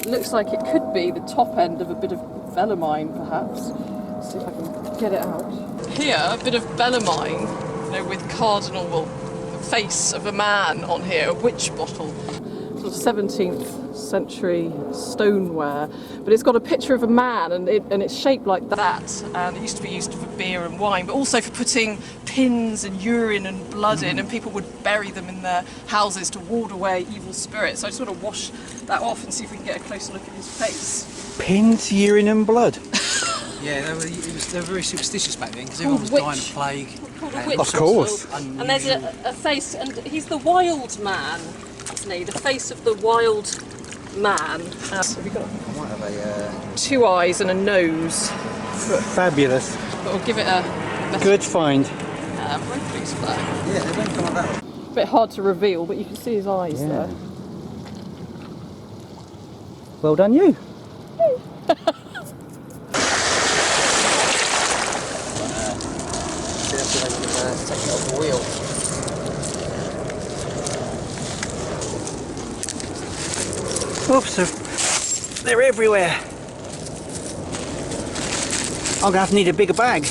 It looks like it could be the top end of a bit of bellamine, perhaps. Let's see if I can get it out. Here, a bit of bellamine, you know, with cardinal, well, face of a man on here, a witch bottle. Sort of 17th century stoneware, but it's got a picture of a man, and it's shaped like that. And it used to be used for beer and wine, but also for putting pins and urine and blood in, and people would bury them in their houses to ward away evil spirits. So I just want to wash that off and see if we can get a closer look at his face. Pins, urine and blood? Yeah, they were very superstitious back then because everyone was dying of plague. Of course. And there's a face, and he's the wild man, isn't he? The face of the wild man. Have you got I might have a... 2 eyes and a nose? Fabulous. But we'll give it a Good find. Bradley's flag. Yeah, they don't come like that. A bit hard to reveal, but you can see his eyes there. Well done, you. Take it off the wheel. Oops, they're everywhere. I'm going to need a bigger bag.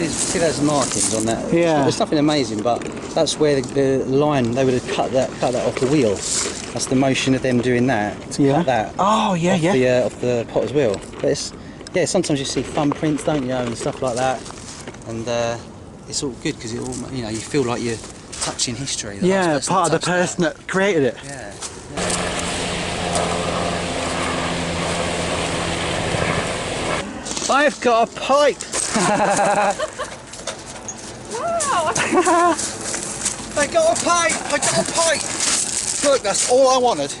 See those markings on that? Yeah. There's nothing amazing, but that's where the line, they would have cut that off the wheel. That's the motion of them doing that, to cut that off the potter's wheel. But it's, yeah, sometimes you see thumbprints, don't you, and stuff like that. And it's all good because it all, you know, you feel like you're touching history. Yeah, part of the person that created it. Yeah. I've got a pipe. Wow! I got a pipe! I got a pipe! Look, that's all I wanted.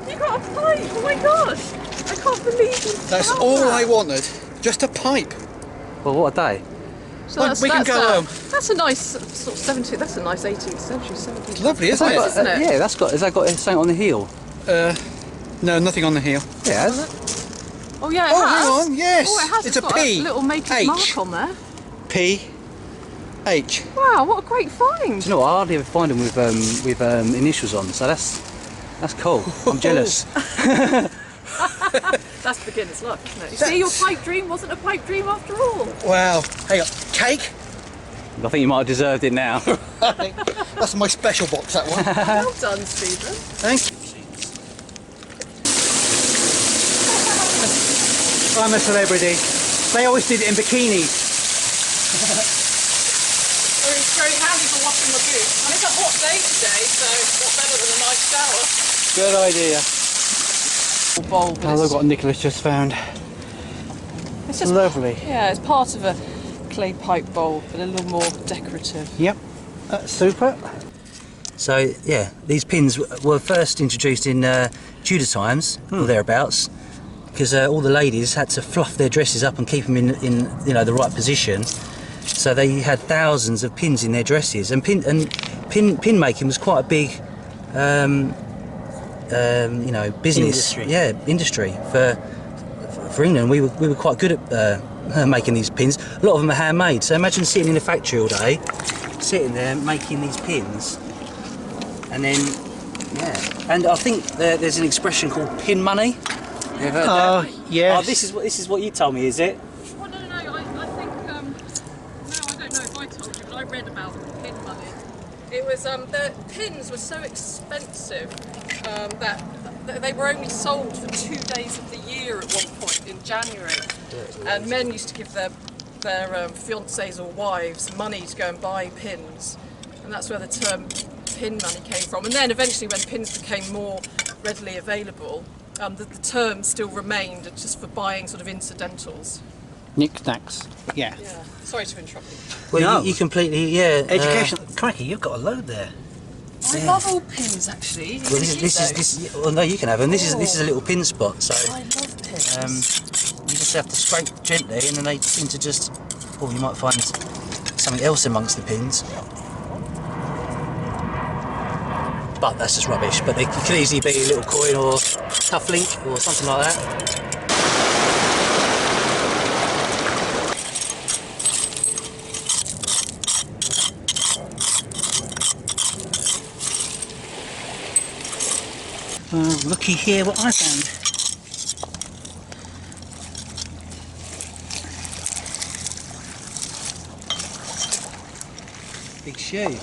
You got a pipe! Oh my gosh! I can't believe you. That's all I wanted. Just a pipe. Well, what a day. So we can go home. That's a nice sort of 17th. That's a nice 18th century, 17th. It's lovely, isn't it? Isn't it? Yeah, has that got something on the heel? No, nothing on the heel. Yeah. Oh yeah, it Oh, has. hang on, yes. Oh, it has. It's a got P. A little maker's H. mark on there. P. H. Wow, what a great find! Do you know what? I hardly ever find them with initials on, so that's cool. I'm jealous. That's beginner's luck, isn't it? You see, your pipe dream wasn't a pipe dream after all. Wow. Hang on. Cake? I think you might have deserved it now. That's my special box, that one. Well done, Stephen. Thank you. I'm a celebrity. They always did it in bikinis. It's very handy for washing the boots. And it's a hot day today, so what better than a nice shower? Good idea. Bowl, but Oh, look what Nicola's just found. it's just Lovely. Yeah, it's part of a clay pipe bowl, but a little more decorative. Yep. Super. So yeah, these pins were first introduced in Tudor times or thereabouts, because all the ladies had to fluff their dresses up and keep them in you know, the right position. So they had thousands of pins in their dresses, and pin making was quite a big you know, business. Industry for England. We were quite good at making these pins. A lot of them are handmade. So imagine sitting in a factory all day, sitting there making these pins, and then and I think there's an expression called pin money. You ever heard that? Yes. Oh, this is what you told me, is it? Well, no, I think, no, I don't know if I told you, but I read about pin money. It was, the pins were so expensive that they were only sold for 2 days of the year at one point in January. And men used to give their fiancés or wives money to go and buy pins. And that's where the term pin money came from. And then eventually when pins became more readily available, the term still remained just for buying sort of incidentals. Knickknacks. Yeah. Yeah. Sorry to interrupt you. Well, No. you completely, Education. Crikey, you've got a load there. I love all pins actually. Well, this well, no, you can have them. This is a little pin spot. So I love pins. you just have to scrape gently, and then they seem to just. Or you might find something else amongst the pins. But that's just rubbish. But they could easily be a little coin or cufflink or something like that. Looky here what I found. Big shoe.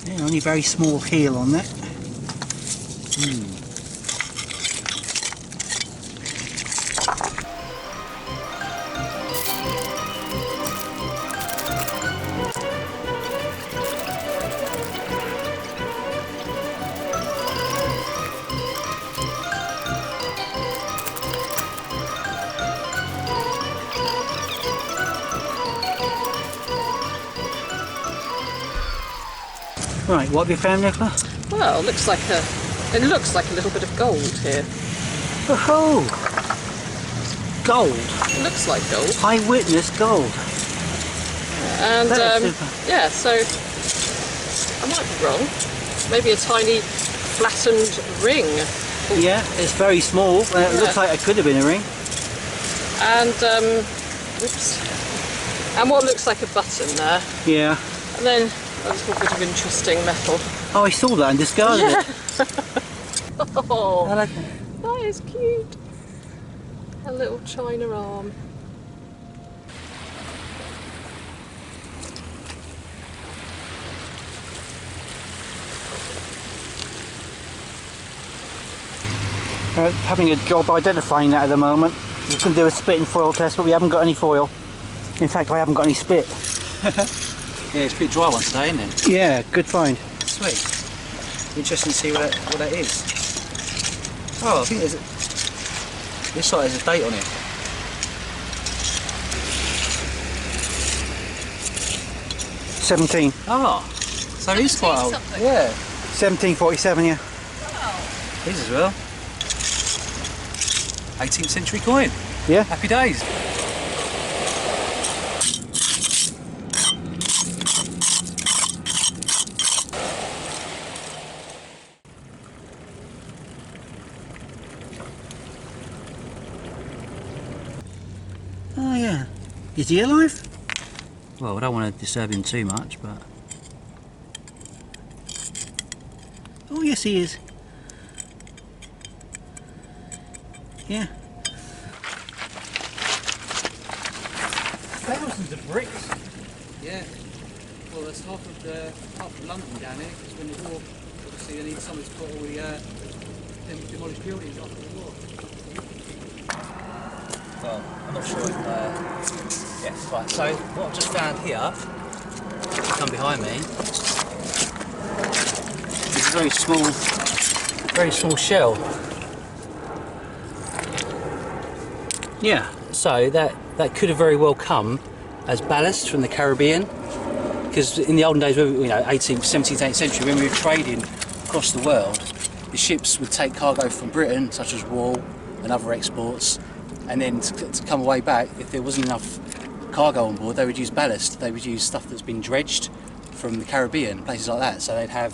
Yeah, only very small heel on that. Right, what have you found, Nicola? Well, it looks like a little bit of gold here. Oh, gold. It looks like gold. Eyewitness gold. And That is super. yeah, so I might be wrong. Maybe a tiny flattened ring. Yeah, it's very small. It looks like it could have been a ring. And oops. And what looks like a button there. Yeah. And then a little bit of interesting metal. Oh, I saw that and discarded it. Oh, I like it. that is cute. A little china arm. Having a job identifying that at the moment. We can do a spit and foil test, but we haven't got any foil. In fact, I haven't got any spit. Yeah, it's a bit dry one today, isn't it? Yeah, good find. Sweet. Interesting to see what that is. Oh, I think this site has a date on it. $17. Oh, so it is quite old. Something. Yeah, $17.47, yeah. these as well. 18th century coin. Yeah. Happy days. Oh yeah. Is he alive? Well, I don't want to disturb him too much, but Oh yes, he is. Yeah. Thousands of bricks. yeah. Well, that's half of London down here, because when the war, obviously they need someone to put all the demolished buildings after the war. Well, I'm not sure if, yeah, right, so what I've just found here, come behind me, is a very small shell. Yeah. So that could have very well come as ballast from the Caribbean, because in the olden days, 18th, 17th, 18th century, when we were trading across the world, the ships would take cargo from Britain, such as wool and other exports, and then to come away back, if there wasn't enough cargo on board, they would use ballast. They would use stuff that's been dredged from the Caribbean, places like that. So they'd have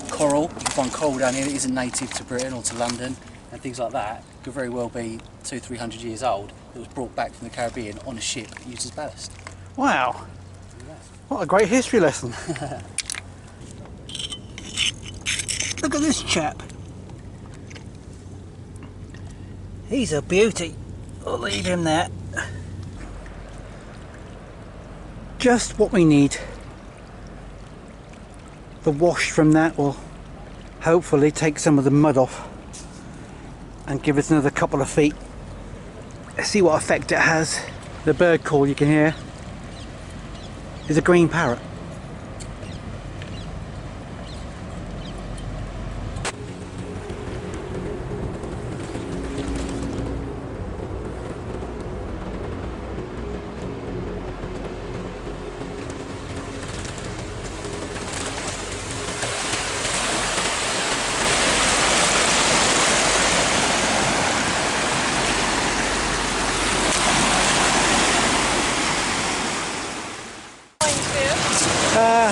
coral. You can find coral down here that isn't native to Britain or to London, and things like that. Could very well be 200-300 years old. It was brought back from the Caribbean on a ship used as ballast. Wow. What a great history lesson. Look at this chap. He's a beauty. I'll leave him there. Just what we need. The wash from that will hopefully take some of the mud off and give us another couple of feet. Let's see what effect it has. The bird call you can hear is a green parrot.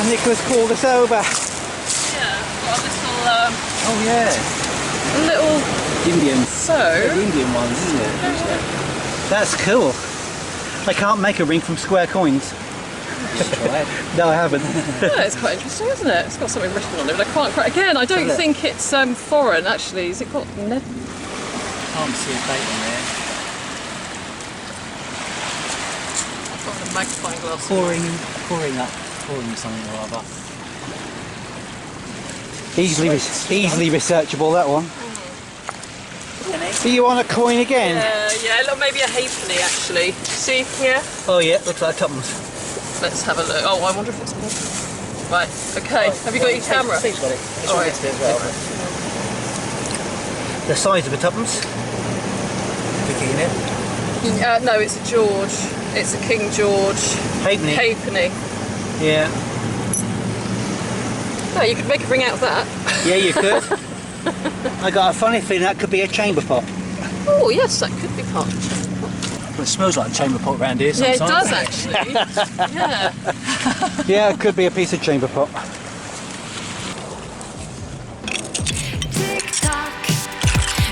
Nicola's called us over. Yeah, got a Oh yeah. little Indian. so The Indian ones, isn't it? That's cool. I can't make a ring from square coins. No, I haven't. Yeah, it's quite interesting, isn't it? It's got something written on it, but I can't quite. Again, I don't think it's foreign. Actually, has it got? Can't see a date on there. I've got a magnifying glass. Pouring something or other. Easily researchable, that one. Are you on a coin again? Yeah, look, maybe a halfpenny actually. See here? Oh yeah, looks like tuppence. Let's have a look. Oh, I wonder if it's more. Right, okay. Have you got your camera? Steve's got it. It's All right right. next to it as well. The size of a tuppence. Vicky in it. No, it's a George. It's a King George. Halfpenny. Halfpenny. Yeah. No, you could make a ring out of that. Yeah, you could. I got a funny feeling that could be a chamber pot. Oh, yes, that could be part. Well, it smells like a chamber pot round here Yeah, sometimes. it does actually. Yeah. Yeah, it could be a piece of chamber pot. Tick tock,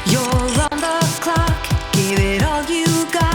you're on the clock. Give it all you got.